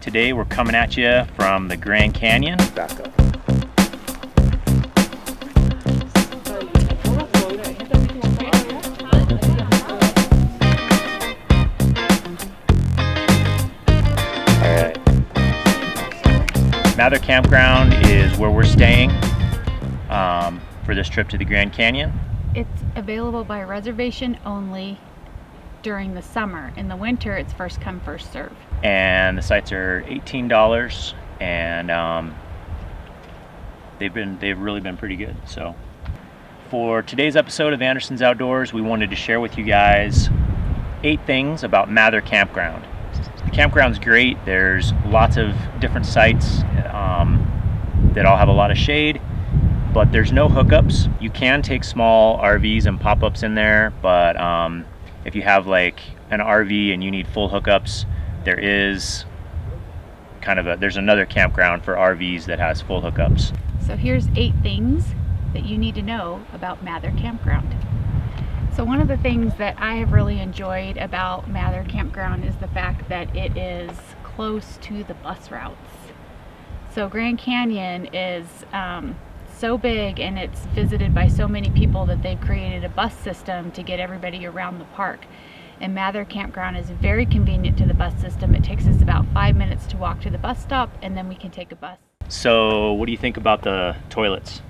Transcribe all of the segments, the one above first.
Today we're coming at you from the Grand Canyon. Back up. Alright. Mather Campground is where we're staying for this trip to the Grand Canyon. It's available by reservation only during the summer. In the winter, it's first come, first serve. And the sites are $18, and they've really been pretty good. So for today's episode of Anderson's Outdoors, we wanted to share with you guys 8 things about Mather Campground. The campground's great. There's lots of different sites that all have a lot of shade, but there's no hookups. You can take small RVs and pop-ups in there, but if you have like an RV and you need full hookups, there's another campground for RVs that has full hookups. So here's 8 things that you need to know about Mather Campground. So one of the things that I have really enjoyed about Mather Campground is the fact that it is close to the bus routes. So Grand Canyon is so big, and it's visited by so many people that they've created a bus system to get everybody around the park. And Mather Campground is very convenient to the bus system. It takes us about 5 minutes to walk to the bus stop, and then we can take a bus. So what do you think about the toilets?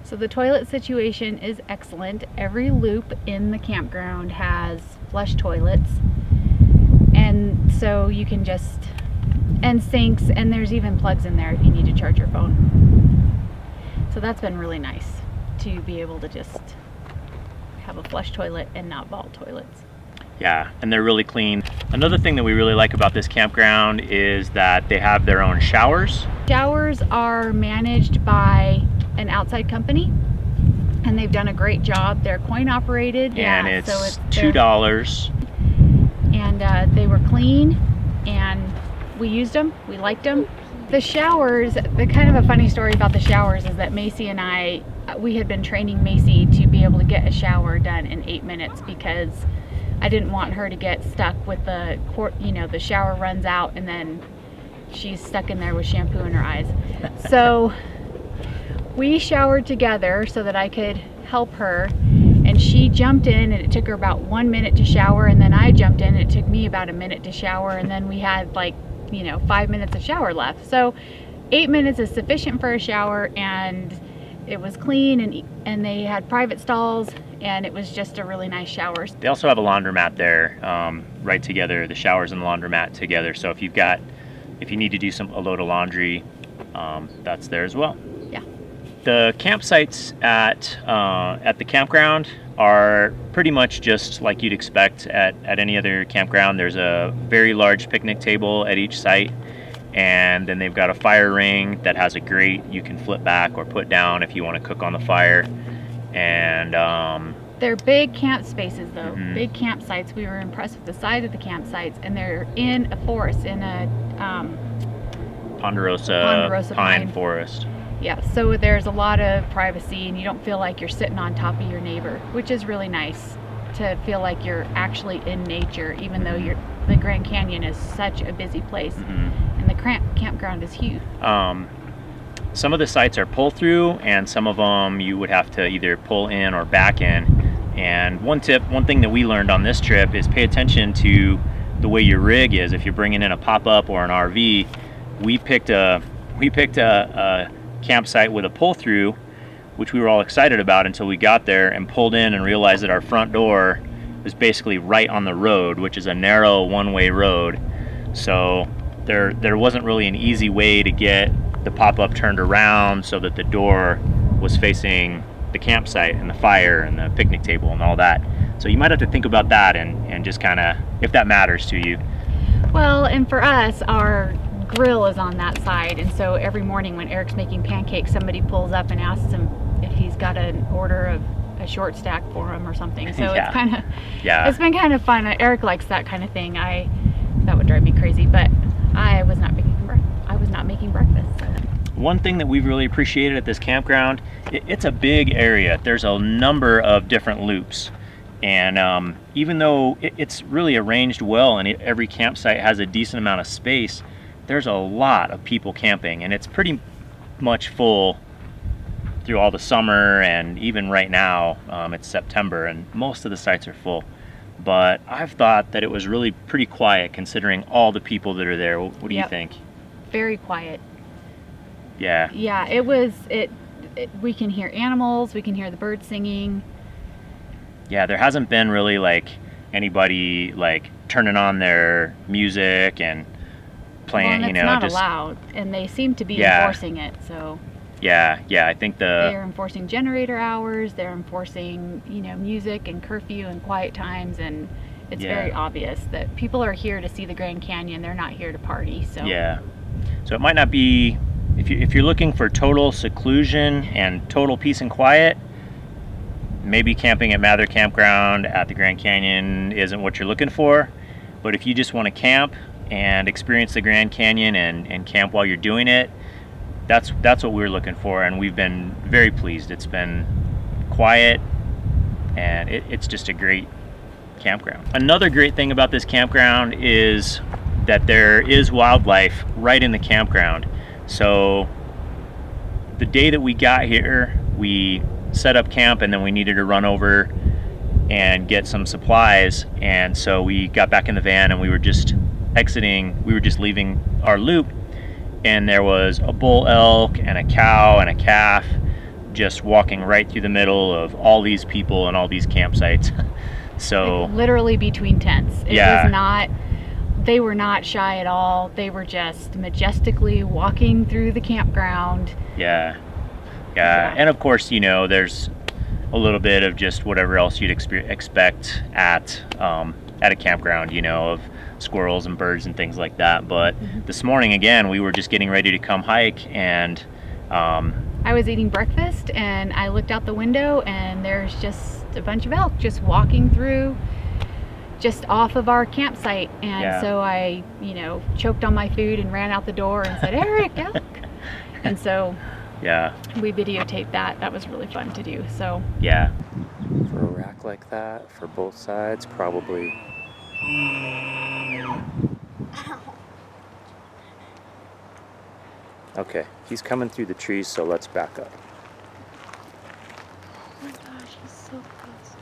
So the toilet situation is excellent. Every loop in the campground has flush toilets, and so you can and sinks, and there's even plugs in there if you need to charge your phone. So that's been really nice to be able to just have a flush toilet and not vault toilets. Yeah, and they're really clean. Another thing that we really like about this campground is that they have their own showers. Showers are managed by an outside company, and they've done a great job. They're coin operated, and it's $2. And they were clean, and we used them. We liked them. The showers, the kind of a funny story about the showers is that Macy and we had been training Macy to be able to get a shower done in 8 minutes, because I didn't want her to get stuck with the shower runs out and then she's stuck in there with shampoo in her eyes. So we showered together so that I could help her, and she jumped in, and it took her about 1 minute to shower, and then I jumped in, and it took me about a minute to shower, and then we had 5 minutes of shower left. So 8 minutes is sufficient for a shower, and it was clean, and they had private stalls, and it was just a really nice shower. They also have a laundromat there, right together, the showers and the laundromat together. So if you need to do a load of laundry, that's there as well. Yeah. The campsites at the campground are pretty much just like you'd expect at any other campground. There's a very large picnic table at each site, and then they've got a fire ring that has a grate you can flip back or put down if you want to cook on the fire. And they're big camp spaces, though. Mm-hmm. Big campsites. We were impressed with the size of the campsites, and they're in a forest, in a ponderosa pine forest. Yeah, so there's a lot of privacy, and you don't feel like you're sitting on top of your neighbor, which is really nice, to feel like you're actually in nature, even though the Grand Canyon is such a busy place, and the campground is huge. Some of the sites are pull through, and some of them you would have to either pull in or back in. And one thing that we learned on this trip is pay attention to the way your rig is. If you're bringing in a pop-up or an RV, we picked a campsite with a pull through, which we were all excited about until we got there and pulled in and realized that our front door was basically right on the road, which is a narrow one-way road. So there wasn't really an easy way to get the pop-up turned around so that the door was facing the campsite and the fire and the picnic table and all that. So you might have to think about that and just kind of, if that matters to you. Well, and for us, our grill is on that side, and so every morning when Eric's making pancakes, somebody pulls up and asks him if he's got an order of a short stack for him or something. So Yeah. It's been kind of fun. Eric likes that kind of thing. That would drive me crazy, but I was not making breakfast. So. One thing that we've really appreciated at this campground, it's a big area. There's a number of different loops, and even though it's really arranged well and every campsite has a decent amount of space, there's a lot of people camping, and it's pretty much full through all the summer, and even right now, it's September and most of the sites are full. But I've thought that it was really pretty quiet considering all the people that are there. What do you think? Very quiet. Yeah. Yeah, we can hear animals, we can hear the birds singing. Yeah, there hasn't been really like anybody like turning on their music and playing, it's not allowed, and they seem to be enforcing it, so. Yeah, I think they're enforcing generator hours, they're enforcing, music and curfew and quiet times, and it's very obvious that people are here to see the Grand Canyon, they're not here to party, so. Yeah, so it might not be, if you're looking for total seclusion and total peace and quiet, maybe camping at Mather Campground at the Grand Canyon isn't what you're looking for. But if you just want to camp and experience the Grand Canyon and camp while you're doing it, that's what we're looking for, and we've been very pleased. It's been quiet, and it's just a great campground. Another great thing about this campground is that there is wildlife right in the campground. So the day that we got here, we set up camp, and then we needed to run over and get some supplies, and so we got back in the van and we were just leaving our loop, and there was a bull elk and a cow and a calf just walking right through the middle of all these people and all these campsites. So like literally between tents. They were not shy at all. They were just majestically walking through the campground. Yeah. And of course, there's a little bit of just whatever else you'd expect at a campground, of squirrels and birds and things like that. But this morning, again, we were just getting ready to come hike, and I was eating breakfast, and I looked out the window, and there's just a bunch of elk just walking through just off of our campsite. And so I, choked on my food and ran out the door and said, "Eric, elk." And so we videotaped that. That was really fun to do. So for a rack like that, for both sides, probably. Okay, he's coming through the trees, so let's back up. Oh my gosh, he's so close.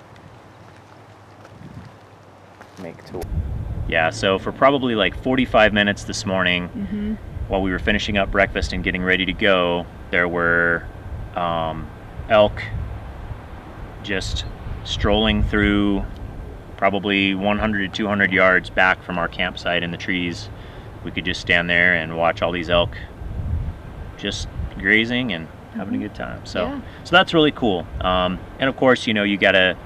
Yeah, so for probably like 45 minutes this morning, while we were finishing up breakfast and getting ready to go, there were elk just strolling through probably 100 to 200 yards back from our campsite in the trees. We could just stand there and watch all these elk just grazing and having a good time. So that's really cool. And of course, you gotta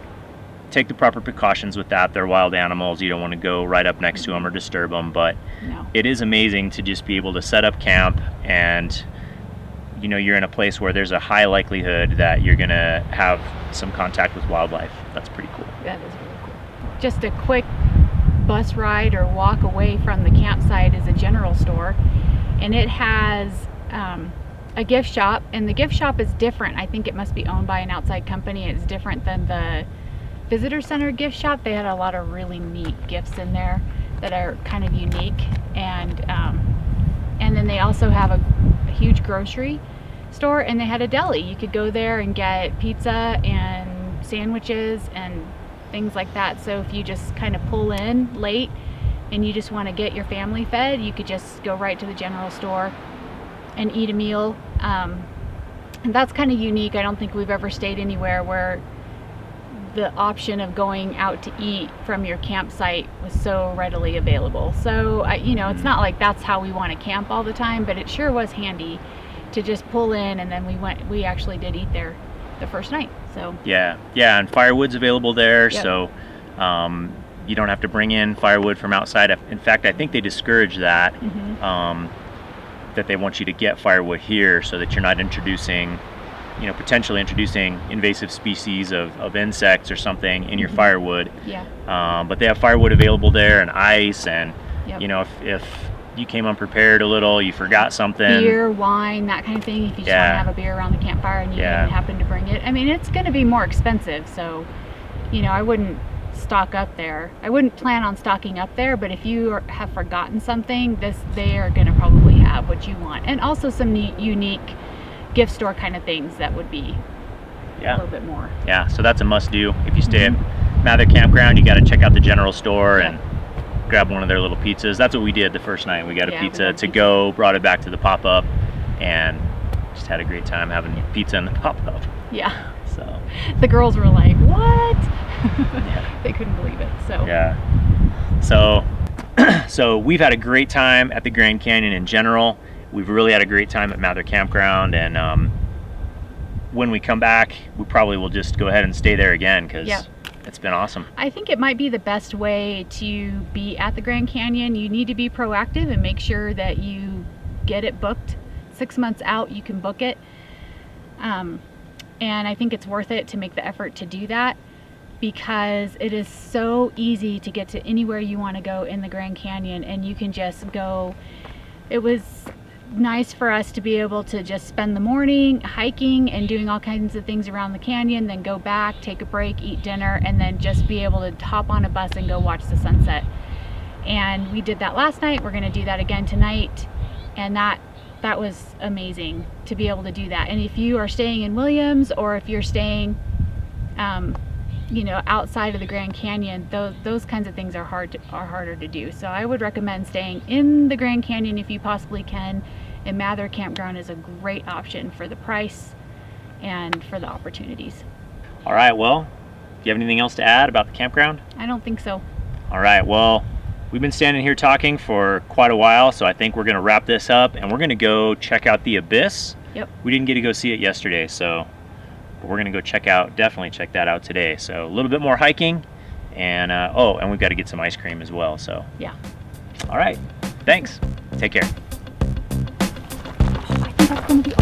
take the proper precautions with that. They're wild animals. You don't want to go right up next to them or disturb them, but it is amazing to just be able to set up camp, and you're in a place where there's a high likelihood that you're gonna have some contact with wildlife. That's pretty cool. That is really cool. Just a quick bus ride or walk away from the campsite is a general store, and it has a gift shop, and the gift shop is different. I think it must be owned by an outside company. It's different than the visitor center gift shop. They had a lot of really neat gifts in there that are kind of unique, and then they also have a huge grocery store, and they had a deli. You could go there and get pizza and sandwiches and things like that. So if you just kind of pull in late and you just want to get your family fed, you could just go right to the general store and eat a meal. And that's kind of unique. I don't think we've ever stayed anywhere where the option of going out to eat from your campsite was so readily available. So it's not like that's how we want to camp all the time, but it sure was handy to just pull in, and then we actually did eat there the first night. So and firewood's available there. So you don't have to bring in firewood from outside. In fact, I think they discourage that, that they want you to get firewood here so that you're not introducing, potentially introducing invasive species of insects or something in your firewood. But they have firewood available there, and ice, and if you came unprepared a little, you forgot something. Beer, wine, that kind of thing. If you just want to have a beer around the campfire and you didn't happen to bring it. I mean, it's going to be more expensive, so I wouldn't stock up there. I wouldn't plan on stocking up there, but if you have forgotten something, they are going to probably have what you want. And also some neat, unique gift store kind of things that would be a little bit more. Yeah, so that's a must-do. If you stay at Mather Campground, you got to check out the general store and grab one of their little pizzas. That's what we did the first night. We got a pizza to go, brought it back to the pop-up, and just had a great time having pizza in the pop-up. Yeah. So the girls were like, what? They couldn't believe it. So so we've had a great time at the Grand Canyon in general. We've really had a great time at Mather Campground, and when we come back, we probably will just go ahead and stay there again because it's been awesome. I think it might be the best way to be at the Grand Canyon. You need to be proactive and make sure that you get it booked. 6 months out, you can book it. And I think it's worth it to make the effort to do that because it is so easy to get to anywhere you want to go in the Grand Canyon, and you can just go. It was nice for us to be able to just spend the morning hiking and doing all kinds of things around the canyon, then go back, take a break, eat dinner, and then just be able to hop on a bus and go watch the sunset. And we did that last night. We're going to do that again tonight, and that was amazing to be able to do that. And if you are staying in Williams, or if you're staying outside of the Grand Canyon, those kinds of things are harder to do. So I would recommend staying in the Grand Canyon if you possibly can, and Mather Campground is a great option for the price and for the opportunities. All right, well, do you have anything else to add about the campground? I don't think so. All right, well, we've been standing here talking for quite a while, so I think we're going to wrap this up, and we're going to go check out the Abyss. Yep. We didn't get to go see it yesterday, so we're going to go definitely check that out today. So a little bit more hiking, and and we've got to get some ice cream as well. So yeah. All right, thanks. Take care. I think that's going to be